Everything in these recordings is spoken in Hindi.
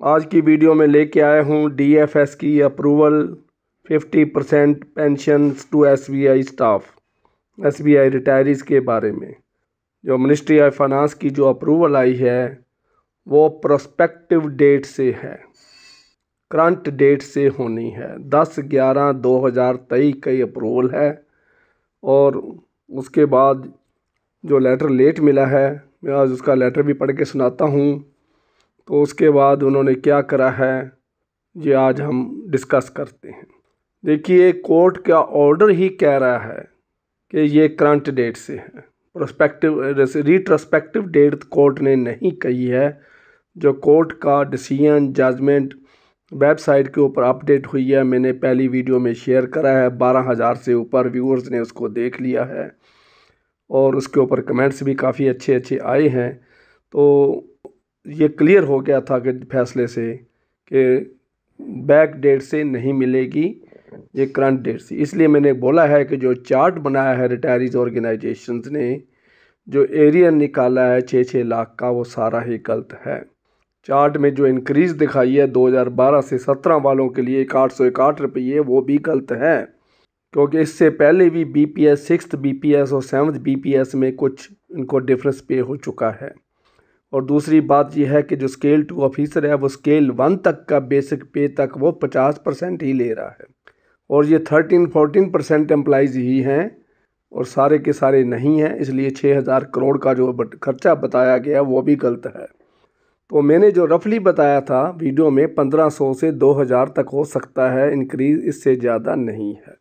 आज की वीडियो में लेके आया हूँ डीएफएस की approval 50% pension to SBI staff, SBI retirees के बारे में। जो मिनिस्ट्री ऑफ फाइनेंस की जो अप्रूवल आई है वो प्रोस्पेक्टिव डेट से है, करंट डेट से होनी है। 10/11/2023 का अप्रूवल है और उसके बाद जो लेटर लेट मिला है, मैं आज उसका लेटर भी पढ़ के सुनाता हूँ। तो उसके बाद उन्होंने क्या करा है ये आज हम डिस्कस करते हैं। देखिए, कोर्ट का ऑर्डर ही कह रहा है कि ये करंट डेट से है, प्रोस्पेक्टिव रिट्रोस्पेक्टिव डेट कोर्ट ने नहीं कही है। जो कोर्ट का डिसीजन जजमेंट वेबसाइट के ऊपर अपडेट हुई है, मैंने पहली वीडियो में शेयर करा है। 12,000 से ऊपर व्यूअर्स ने उसको देख लिया है और उसके ऊपर कमेंट्स भी काफ़ी अच्छे आए हैं। तो ये क्लियर हो गया था कि फैसले से कि बैक डेट से नहीं मिलेगी, ये करंट डेट से। इसलिए मैंने बोला है कि जो चार्ट बनाया है रिटायरीज ऑर्गेनाइजेशंस ने, जो एरिया निकाला है 6-6 लाख का, वो सारा ही गलत है। चार्ट में जो इंक्रीज़ दिखाई है 2012 से 17 वालों के लिए 861 रुपये, वो भी गलत है, क्योंकि इससे पहले भी बीपीएस 6th बीपीएस और 7th बीपीएस में कुछ इनको डिफरेंस पे हो चुका है। और दूसरी बात यह है कि जो स्केल 2 ऑफिसर है वो स्केल 1 तक का बेसिक पे तक वो 50% ही ले रहा है, और ये 13-14% एम्प्लॉइज़ ही हैं और सारे के सारे नहीं हैं। इसलिए 6,000 करोड़ का जो खर्चा बताया गया वो भी गलत है। तो मैंने जो रफली बताया था वीडियो में 1500 से 2000 तक हो सकता है इंक्रीज़, इससे ज़्यादा नहीं है।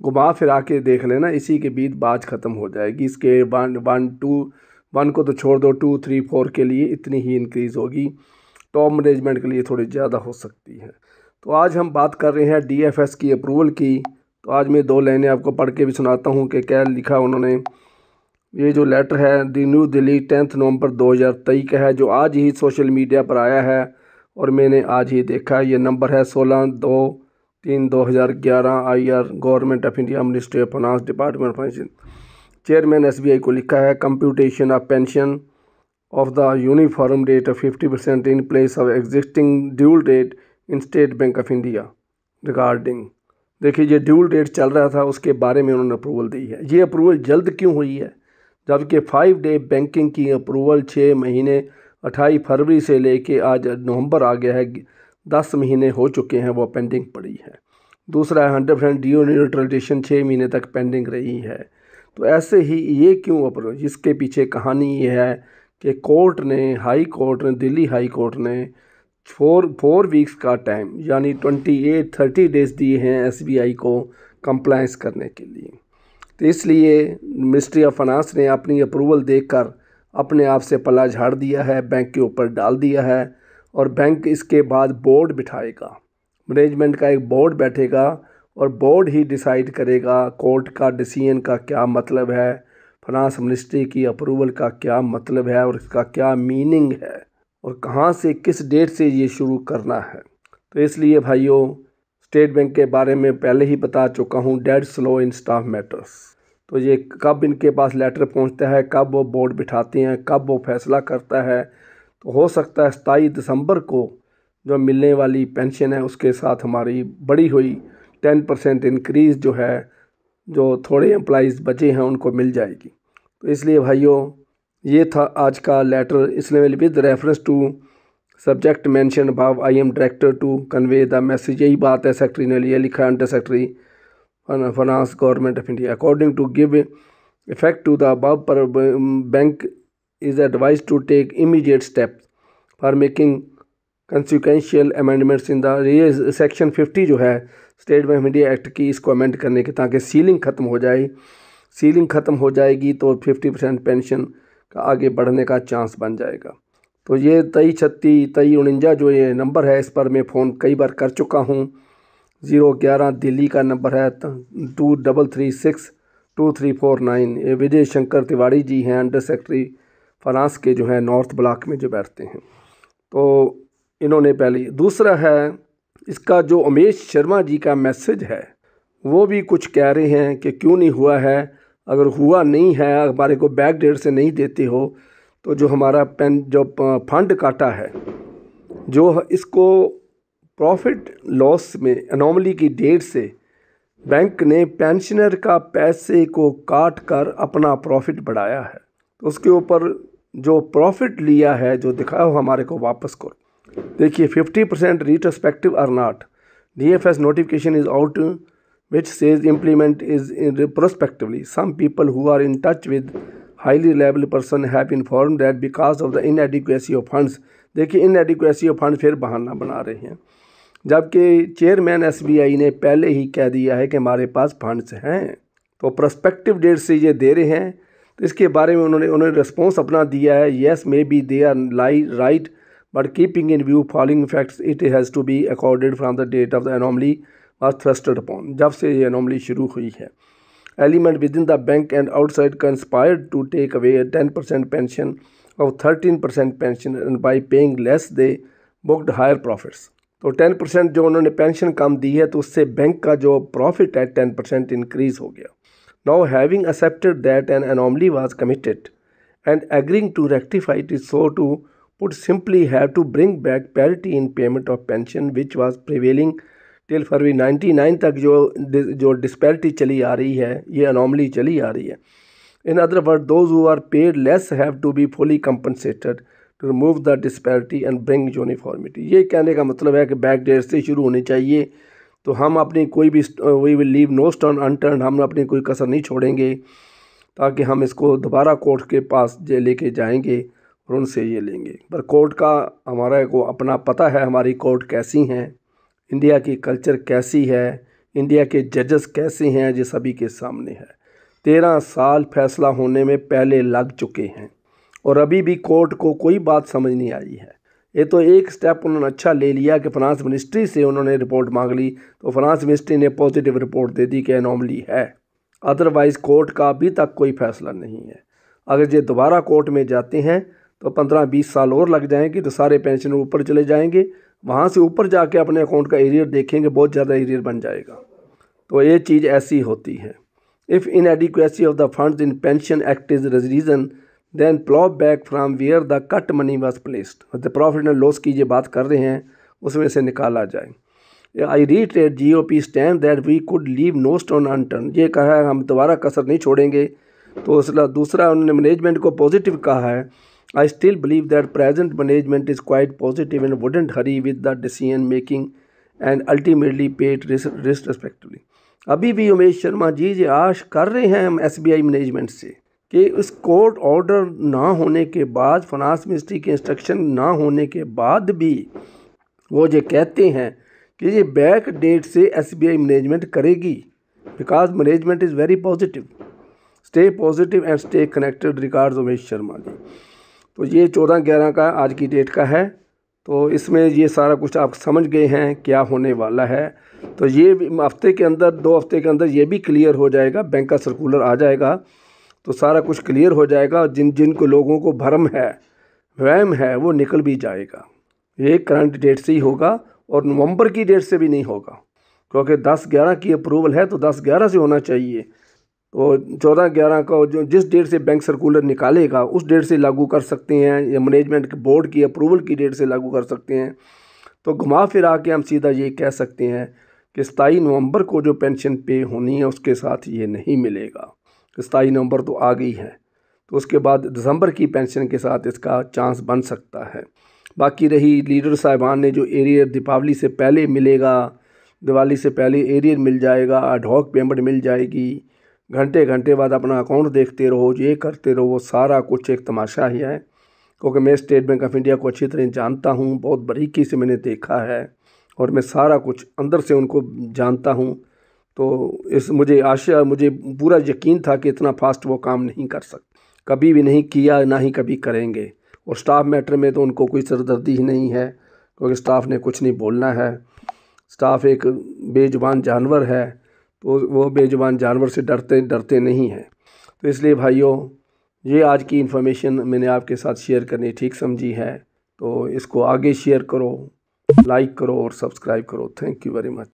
घुमा फिरा के देख लेना, इसी के बीच बात ख़त्म हो जाएगी। इसके 1 को तो छोड़ दो, 2, 3, 4 के लिए इतनी ही इंक्रीज़ होगी। टॉप मैनेजमेंट के लिए थोड़ी ज़्यादा हो सकती है। तो आज हम बात कर रहे हैं डीएफएस की अप्रूवल की। तो आज मैं 2 लाइनें आपको पढ़ के भी सुनाता हूँ कि क्या लिखा उन्होंने। ये जो लेटर है दी न्यू दिल्ली 10 नवंबर 2023 का है, जो आज ही सोशल मीडिया पर आया है और मैंने आज ही देखा। ये नंबर है 16/2/2011 IR government of India, ministry of finance, department of finance, chairman SBI को लिखा है। Computation of pension of the uniform date of 50% in place of existing dual date in State Bank of India regarding. देखिए, ये ड्यूल डेट चल रहा था, उसके बारे में उन्होंने अप्रूवल दी है। ये अप्रूवल जल्द क्यों हुई है, जबकि 5 डे बैंकिंग की अप्रूवल 6 महीने 28 फरवरी से लेके आज नवंबर आ गया है, 10 महीने हो चुके हैं, वो पेंडिंग पड़ी है। दूसरा है 100% ड्यू न्यूट्रलाइजेशन 6 महीने तक पेंडिंग रही है। तो ऐसे ही ये क्यों अप्रूवल, इसके पीछे कहानी ये है कि कोर्ट ने, हाई कोर्ट ने, दिल्ली हाई कोर्ट ने 4 वीक्स का टाइम यानी 28-30 डेज़ दिए हैं SBI को कंप्लाइंस करने के लिए। तो इसलिए मिनिस्ट्री ऑफ फाइनेंस ने अपनी अप्रूवल देकर अपने आप से पल्ला झाड़ दिया है, बैंक के ऊपर डाल दिया है। और बैंक इसके बाद बोर्ड बिठाएगा, मैनेजमेंट का एक बोर्ड बैठेगा और बोर्ड ही डिसाइड करेगा कोर्ट का डिसीजन का क्या मतलब है, फाइनेंस मिनिस्ट्री की अप्रूवल का क्या मतलब है और इसका क्या मीनिंग है और कहाँ से किस डेट से ये शुरू करना है। तो इसलिए भाइयों, स्टेट बैंक के बारे में पहले ही बता चुका हूँ, डेड स्लो इन स्टाफ मैटर्स। तो ये कब इनके पास लेटर पहुँचता है, कब वो बोर्ड बिठाते हैं, कब वो फैसला करता है। तो हो सकता है 27 दिसंबर को जो मिलने वाली पेंशन है उसके साथ हमारी बढ़ी हुई 10% इंक्रीज़ जो है, जो थोड़े एम्प्लॉइज़ बचे हैं उनको मिल जाएगी। तो इसलिए भाइयों, ये था आज का लेटर। इसलिए with reference to subject mention above I am director to convey the message. यही बात है, सेक्रेटरी ने लिए लिखा है, under secretary finance government of India, according to give effect to the above para bank is advise to take immediate steps for making consequential amendments in the section 50 जो है State Bank of India Act की, इसको अमेंड करने के, ताकि सीलिंग ख़त्म हो जाए। सीलिंग ख़त्म हो जाएगी तो 50% पेंशन का आगे बढ़ने का चांस बन जाएगा। तो ये 2336-2349 जो ये नंबर है, इस पर मैं फ़ोन कई बार कर चुका हूँ। 011 दिल्ली का नंबर है, 2336-2349। ये विजय शंकर तिवारी जी हैं, अंडर सेक्रेटरी फाइनेंस के जो है नॉर्थ ब्लॉक में जो बैठते हैं। तो इन्होंने पहले, दूसरा है इसका जो उमेश शर्मा जी का मैसेज है वो भी कुछ कह रहे हैं कि क्यों नहीं हुआ है। अगर हुआ नहीं है, हमारे को बैक डेट से नहीं देते हो, तो जो हमारा जो फंड काटा है जो इसको प्रॉफिट लॉस में अनोमली की डेट से बैंक ने पेंशनर का पैसे को काट कर अपना प्रॉफिट बढ़ाया है, तो उसके ऊपर जो प्रॉफिट लिया है जो दिखाया हो हमारे को वापस करो। देखिए 50% retrospective or not, DFS notification is out which says implement is prospectively. Some people who are in touch with highly reliable person have informed that because of the inadequacy of funds, देखिए inadequacy of funds फिर बहाना बना रहे हैं, जबकि चेयरमैन SBI ने पहले ही कह दिया है कि हमारे पास फंड्स हैं। तो प्रोस्पेक्टिव डेट से ये दे रहे हैं, तो इसके बारे में उन्होंने रिस्पॉन्स अपना दिया है, yes may be they are right but keeping in view following facts it has to be accorded from the date of the anomaly was thrusted upon, जब से ये anomaly शुरू हुई है। Element within the bank and outside conspired to take away a 10% pension of 13% pension and by paying less they booked higher profits। तो 10% जो उन्होंने पेंशन कम दी है तो उससे बैंक का जो प्रॉफिट है 10% इंक्रीज हो गया। Now having accepted that an anomaly was committed and agreeing to rectify it is so to would simply have to bring back parity in payment of pension which was prevailing till February 99 तक जो disparity चली आ रही है, ये anomaly चली आ रही है। In other words, those who are paid less have to be fully compensated to remove the disparity and bring uniformity। ये कहने का मतलब है कि बैक डेट से शुरू होनी चाहिए, तो हम अपनी कोई भी we will leave no stone unturned, हम अपनी कोई कसर नहीं छोड़ेंगे ताकि हम इसको दोबारा कोर्ट के पास लेके जाएंगे और उनसे ये लेंगे। पर कोर्ट का हमारा को अपना पता है, हमारी कोर्ट कैसी हैं, इंडिया की कल्चर कैसी है, इंडिया के जजेस कैसे हैं, जो सभी के सामने है। 13 साल फैसला होने में पहले लग चुके हैं और अभी भी कोर्ट को कोई बात समझ नहीं आई है। ये तो एक स्टेप उन्होंने अच्छा ले लिया कि फाइनेंस मिनिस्ट्री से उन्होंने रिपोर्ट मांग ली, तो फाइनेंस मिनिस्ट्री ने पॉजिटिव रिपोर्ट दे दी कि एनॉमली है। अदरवाइज़ कोर्ट का अभी तक कोई फैसला नहीं है। अगर ये दोबारा कोर्ट में जाते हैं तो 15-20 साल और लग जाएंगे, तो सारे पेंशन ऊपर चले जाएंगे, वहाँ से ऊपर जाके अपने अकाउंट का एरियर देखेंगे, बहुत ज़्यादा एरियर बन जाएगा। तो ये चीज़ ऐसी होती है। If inadequacy of the funds in pension act is reason then plow back from where the cut money was placed। the profit and loss की ये बात कर रहे हैं, उसमें से निकाला जाए। I reiterate GOP stand that we could leave no stone unturned। ये कहा है हम दोबारा कसर नहीं छोड़ेंगे। तो दूसरा उन्होंने मैनेजमेंट को पॉजिटिव कहा है। I still believe that present management is quite positive and wouldn't hurry with the decision making and ultimately pay it respectively। अभी भी उमेश शर्मा जी ये आश कर रहे हैं हम SBI मैनेजमेंट से कि उस कोर्ट ऑर्डर ना होने के बाद, फाइनेंस मिनिस्ट्री के इंस्ट्रक्शन ना होने के बाद भी वो ये कहते हैं कि ये बैक डेट से SBI मैनेजमेंट करेगी, because management is very positive. Stay positive and stay connected. Regards Umesh Sharma ji. तो ये 14/11 का आज की डेट का है। तो इसमें ये सारा कुछ आप समझ गए हैं क्या होने वाला है। तो ये हफ्ते के अंदर, 2 हफ्ते के अंदर ये भी क्लियर हो जाएगा, बैंक का सर्कुलर आ जाएगा तो सारा कुछ क्लियर हो जाएगा। जिनको लोगों को भ्रम है, वहम है, वो निकल भी जाएगा। ये करंट डेट से ही होगा और नवंबर की डेट से भी नहीं होगा, क्योंकि 10/11 की अप्रूवल है तो 10/11 से होना चाहिए। तो 14/11 का जो जिस डेट से बैंक सर्कुलर निकालेगा उस डेट से लागू कर सकते हैं, या मैनेजमेंट के बोर्ड की अप्रूवल की डेट से लागू कर सकते हैं। तो घुमा फिरा के हम सीधा ये कह सकते हैं कि 27 नवंबर को जो पेंशन पे होनी है उसके साथ ये नहीं मिलेगा। 27 नवंबर तो आ गई है, तो उसके बाद दिसंबर की पेंशन के साथ इसका चांस बन सकता है। बाकी रही लीडर साहिबान ने जो एरियर दीपावली से पहले मिलेगा, दिवाली से पहले एरियर मिल जाएगा, एडहॉक पेमेंट मिल जाएगी, घंटे घंटे बाद अपना अकाउंट देखते रहो, ये करते रहो, वो सारा कुछ एक तमाशा ही है। क्योंकि मैं स्टेट बैंक ऑफ इंडिया को अच्छी तरह जानता हूँ, बहुत बारीकी से मैंने देखा है और मैं सारा कुछ अंदर से उनको जानता हूँ। तो मुझे पूरा यकीन था कि इतना फास्ट वो काम नहीं कर सकते, कभी भी नहीं किया, ना ही कभी करेंगे। और स्टाफ मैटर में तो उनको कोई सरदर्दी ही नहीं है, क्योंकि स्टाफ ने कुछ नहीं बोलना है। स्टाफ एक बेजुबान जानवर है, तो वो बेजुबान जानवर से डरते नहीं हैं। तो इसलिए भाइयों, ये आज की इन्फॉर्मेशन मैंने आपके साथ शेयर करनी ठीक समझी है। तो इसको आगे शेयर करो, लाइक करो और सब्सक्राइब करो। Thank you very much.